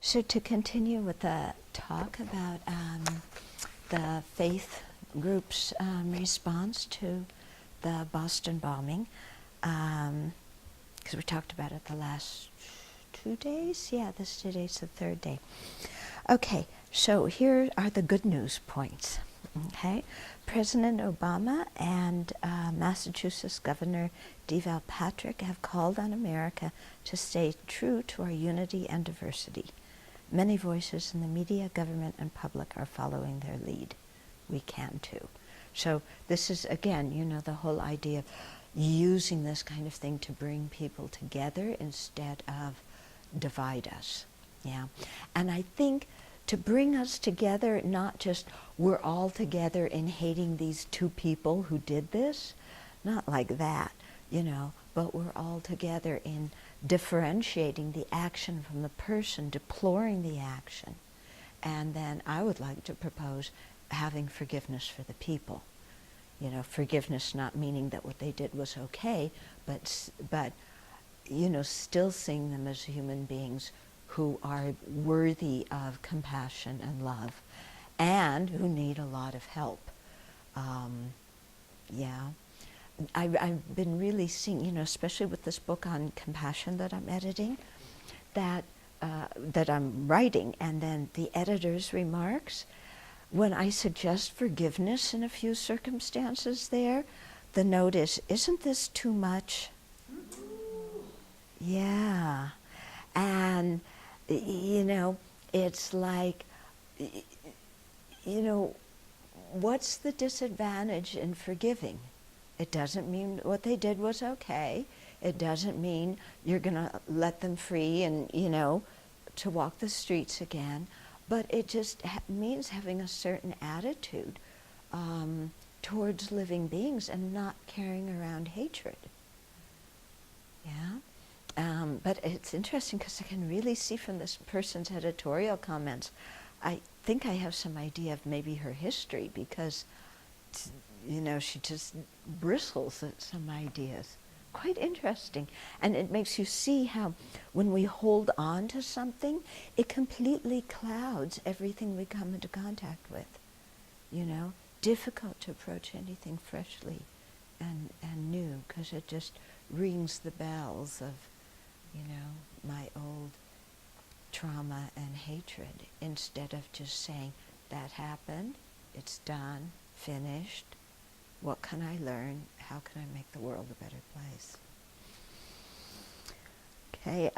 So to continue with the talk about the faith group's response to the Boston bombing, because we talked about it the last 2 days. Yeah, today's the third day. Okay, so here are the good news points. Okay, President Obama and Massachusetts Governor Deval Patrick have called on America to stay true to our unity and diversity. Many voices in the media, government, and public are following their lead. We can too. So this is, again, you know, the whole idea of using this kind of thing to bring people together instead of divide us. Yeah, and I think to bring us together, not just we're all together in hating these two people who did this, not like that, you know, but we're all together in differentiating the action from the person, deploring the action. And then I would like to propose having forgiveness for the people. You know, forgiveness not meaning that what they did was okay, but you know, still seeing them as human beings who are worthy of compassion and love and who need a lot of help. Yeah. I've been really seeing, you know, especially with this book on compassion that I'm editing, that I'm writing, and then the editor's remarks, when I suggest forgiveness in a few circumstances there, the note is, isn't this too much? Yeah. And, you know, it's like, you know, what's the disadvantage in forgiving? It doesn't mean what they did was okay. It doesn't mean you're going to let them free and, you know, to walk the streets again. But it just means having a certain attitude towards living beings and not carrying around hatred. Yeah? But it's interesting because I can really see from this person's editorial comments, I think I have some idea of maybe her history because, you know, she just bristles at some ideas. Quite interesting. And it makes you see how when we hold on to something, it completely clouds everything we come into contact with. You know, difficult to approach anything freshly and new because it just rings the bells of, you know, my old trauma and hatred instead of just saying, that happened, it's done, finished. What can I learn? How can I make the world a better place? Okay,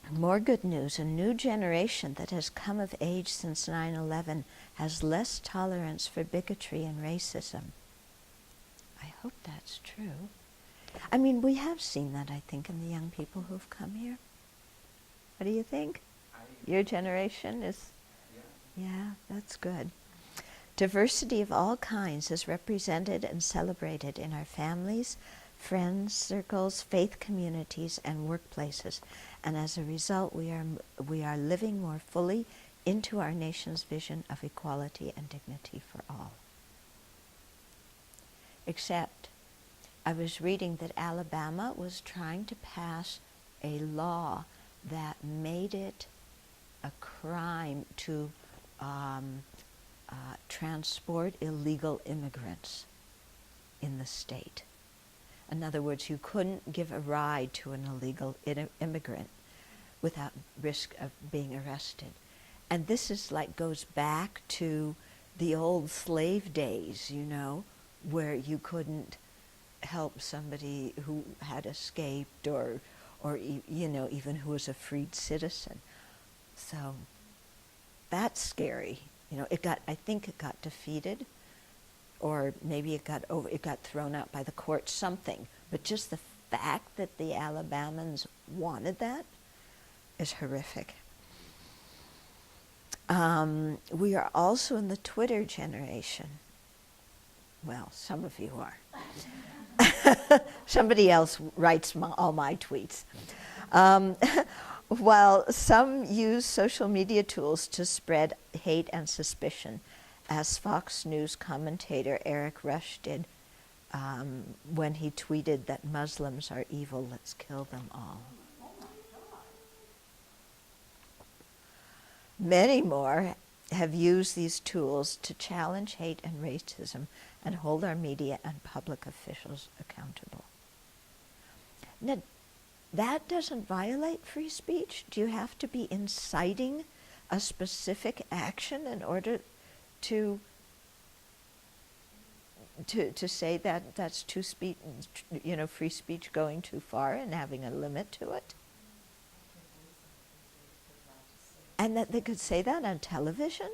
more good news. A new generation that has come of age since 9/11 has less tolerance for bigotry and racism. I hope that's true. I mean, we have seen that, I think, in the young people who've come here. What do you think? Your generation is... Yeah, that's good. Diversity of all kinds is represented and celebrated in our families, friends, circles, faith communities, and workplaces. And as a result, we are living more fully into our nation's vision of equality and dignity for all. Except, I was reading that Alabama was trying to pass a law that made it a crime to transport illegal immigrants in the state. In other words, you couldn't give a ride to an illegal immigrant without risk of being arrested. And this is like goes back to the old slave days, you know, where you couldn't help somebody who had escaped or you know, even who was a freed citizen. So that's scary. You know, I think it got defeated, or maybe it got thrown out by the court, something. But just the fact that the Alabamans wanted that is horrific. We are also in the Twitter generation. Well, some of you are. Somebody else writes all my tweets. While some use social media tools to spread hate and suspicion, as Fox News commentator Eric Rush did when he tweeted that Muslims are evil, let's kill them all. Many more have used these tools to challenge hate and racism and hold our media and public officials accountable. Now, that doesn't violate free speech? Do you have to be inciting a specific action in order to say that that's free speech going too far and having a limit to it? And that they could say that on television?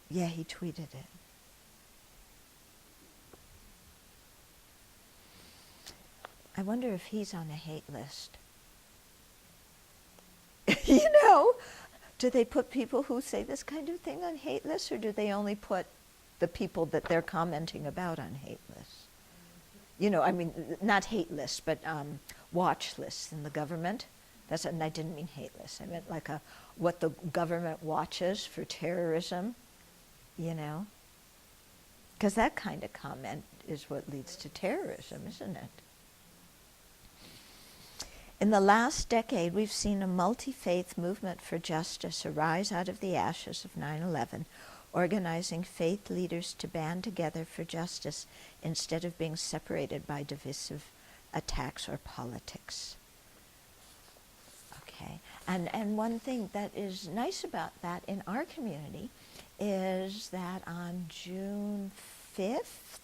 Yeah, he tweeted it. I wonder if he's on a hate list. Do they put people who say this kind of thing on hate lists, or do they only put the people that they're commenting about on hate lists? Not hate lists, but watch lists in the government. And I didn't mean hate lists. I meant like what the government watches for terrorism, Because that kind of comment is what leads to terrorism, isn't it? In the last decade, we've seen a multi-faith movement for justice arise out of the ashes of 9/11, organizing faith leaders to band together for justice instead of being separated by divisive attacks or politics. Okay, and one thing that is nice about that in our community is that on June 5th,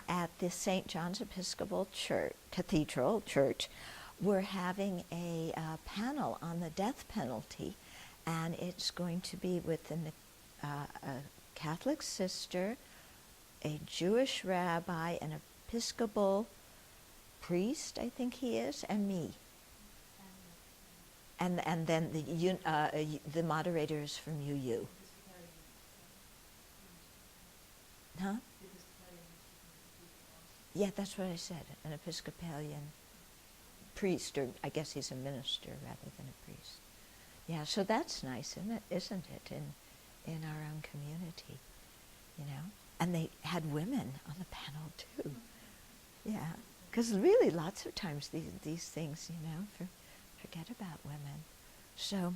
at the St. John's Episcopal Cathedral Church, we're having a panel on the death penalty, and it's going to be with a Catholic sister, a Jewish rabbi, an Episcopal priest, I think he is, and me. And then the moderator is from UU. Huh? Yeah, that's what I said, an Episcopalian priest, or I guess he's a minister rather than a priest. Yeah, so that's nice, isn't it, in our own community, And they had women on the panel too. Yeah, because really lots of times these things, forget about women. So,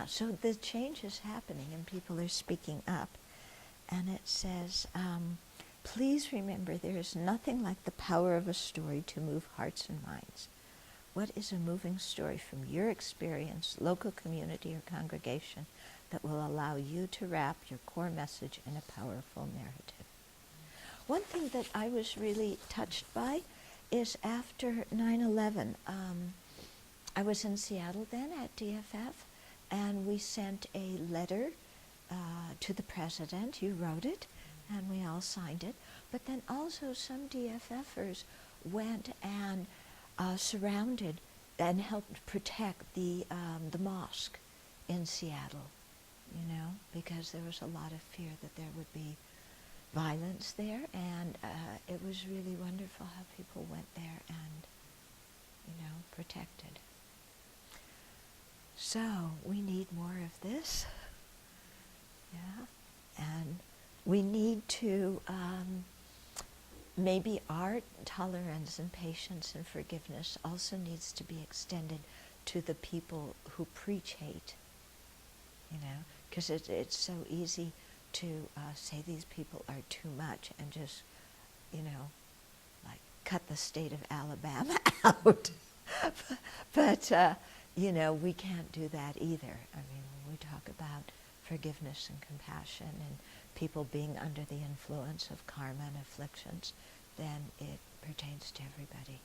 so the change is happening and people are speaking up. And it says, please remember there is nothing like the power of a story to move hearts and minds. What is a moving story from your experience, local community, or congregation that will allow you to wrap your core message in a powerful narrative? One thing that I was really touched by is after 9/11, I was in Seattle then at DFF, and we sent a letter to the president. You wrote it, and we all signed it. But then also some DFFers went and surrounded and helped protect the mosque in Seattle, because there was a lot of fear that there would be violence there, and it was really wonderful how people went there and, protected. So we need more of this, and we need to maybe our tolerance and patience and forgiveness also needs to be extended to the people who preach hate, because it's so easy to say these people are too much and just, like cut the state of Alabama out. But, we can't do that either. I mean, when we talk about forgiveness and compassion and people being under the influence of karma and afflictions, then it pertains to everybody.